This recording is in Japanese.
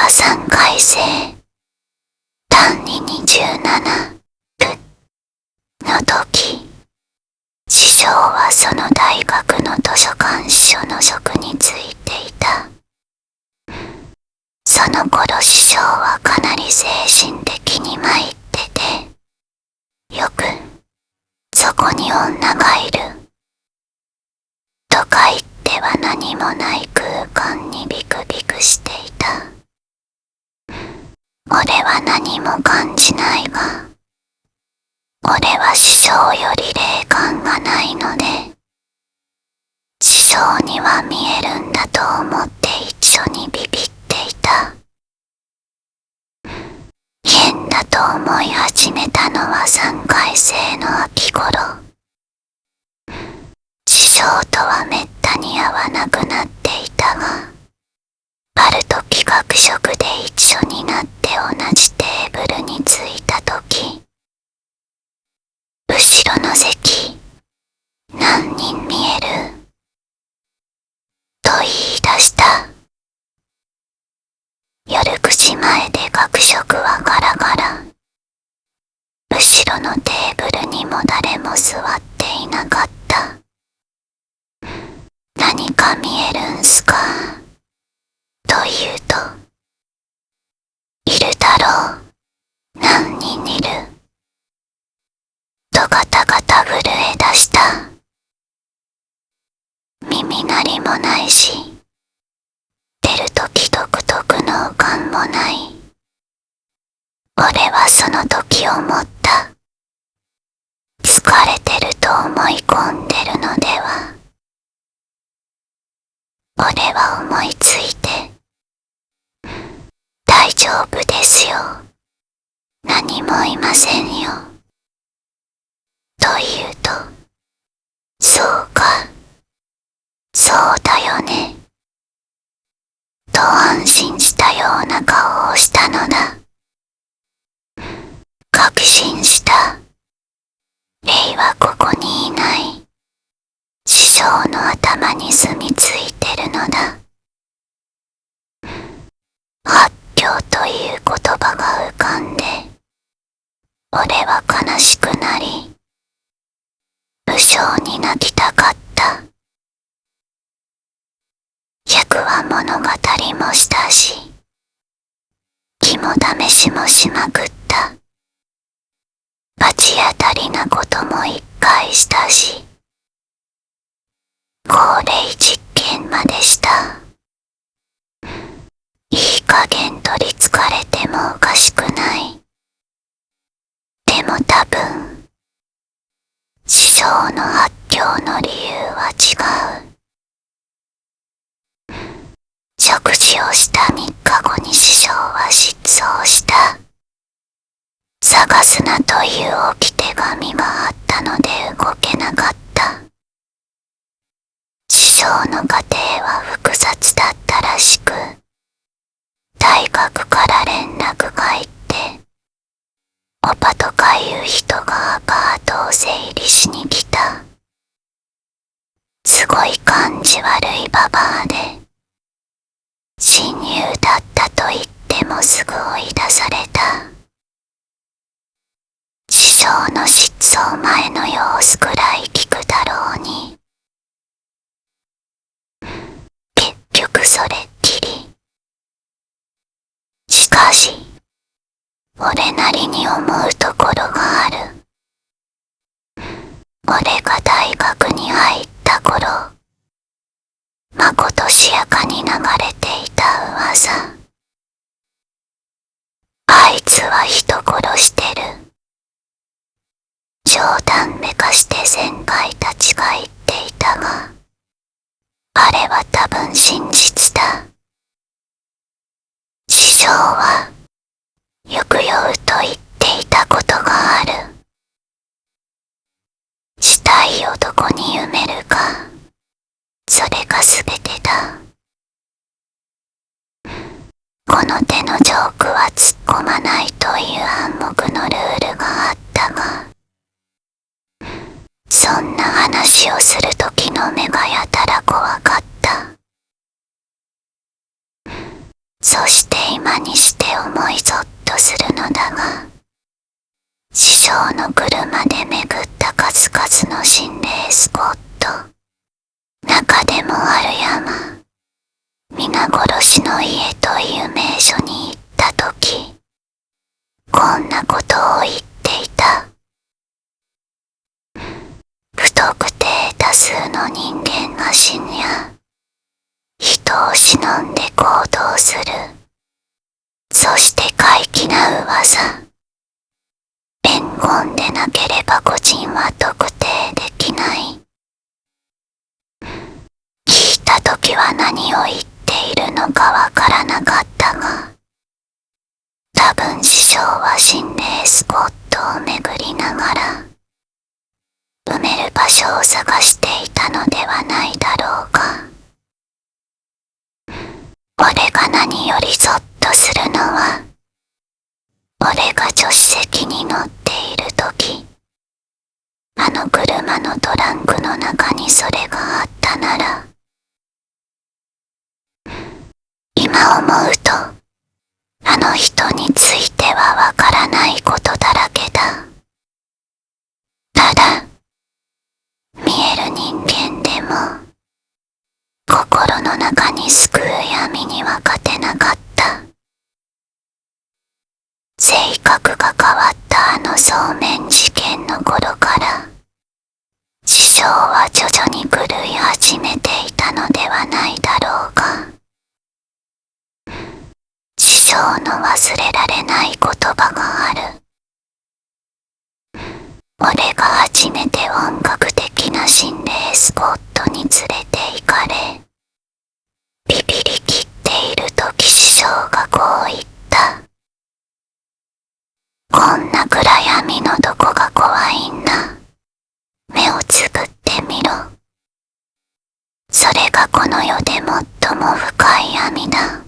が3回生、単に27の時、師匠はその大学の図書館司書の職に就いていた。その頃師匠はかなり精神的に参ってて、よくそこに女がいるとか言っては何もない空間にビクビクしていた。俺は何も感じないが、俺は師匠より霊感がないので、師匠には見えるんだと思って一緒にビビっていた。変だと思い始めたのは3回生の秋頃。師匠とはめったに会わなくなっていたが、ある時学食で一緒になって同じテーブルに着いた時、後ろの席、何人見えると言い出した。夜9時前で学食はガラガラ。後ろのテーブルにも誰も座っていなかった。何か見えるんすかと言うと、いるだろう、何人いるとガタガタ震え出した。耳鳴りもないし、出るとき独特の悪感もない。俺はその時思った。疲れてると思い込んでるのでは。俺は思いついて、大丈夫ですよ。何もいませんよ。と言うと、そうか、そうだよね。と安心したような顔をしたのだ。確信した。霊はここにいない。師匠の頭に住み着いてるのだ。発狂という言葉が浮かんで、俺は悲しくなり、無性に泣きたかった。役は物語もしたし、肝試しもしまくった。罰当たりなことも一回したし、高齢実験までした。いい加減取り憑かれてもおかしくない。でも多分、師匠の発狂の理由は違う。食事をした3日後に師匠は失踪した。探すなという置き手紙があったので動けなかった。師匠の家庭は複雑だったらしく、大学から連絡が入って、オパとかいう人がアパートを整理しに来た。すごい感じ悪いババアで、親友だったと言ってもすぐ追い出された。師匠の失踪前の様子くらい聞くだろうに。結局それっきり。しかし、俺なりに思うところがある。俺が大学に入った頃、まことしやかに流れていた噂。あいつは人殺してる。冗談めかして先輩たちが言っていたが、あれは多分真実だ。師匠は、よく酔うと言っていたことがある。死体をどこに埋めるか、それが全てだ。この手のジョークは突っ込まないという暗黙のルールがあったが、そんな話をする時の目がやたら怖かった。そして今にして思いぞっとするのだが、師匠の車で巡った数々の心霊スポット、中でもある山、皆殺しの家という名所に行ったとき、こんなことを言っていた。不特定多数の人間が死ぬや、人を忍んで行動する。そして怪奇な噂。伝言でなければ個人は特定できない。聞いたときは何を言っているのかわからなかったが、多分師匠は心霊スポットを巡りながら、埋める場所を探していたのではないだろうか。俺が何よりゾッとするのは、俺が助手席に乗っているとき、あの車のトランクの中にそれがあったなら、今思うと、あの人についてはわからないことだらけだ。ただ、見える人間でも、心の中に救う闇には勝てなかった。性格が変わったあのそうめん事件の頃から、師匠は徐々に狂い始めていたのではないだろうか。師匠の忘れられない言葉がある。俺が初めて本格的な心霊スポットに連れて行かれ、ビビりきっている時師匠がこう言った。こんな暗闇のどこが怖いんだ。目をつぶってみろ。それがこの世で最も深い闇だ。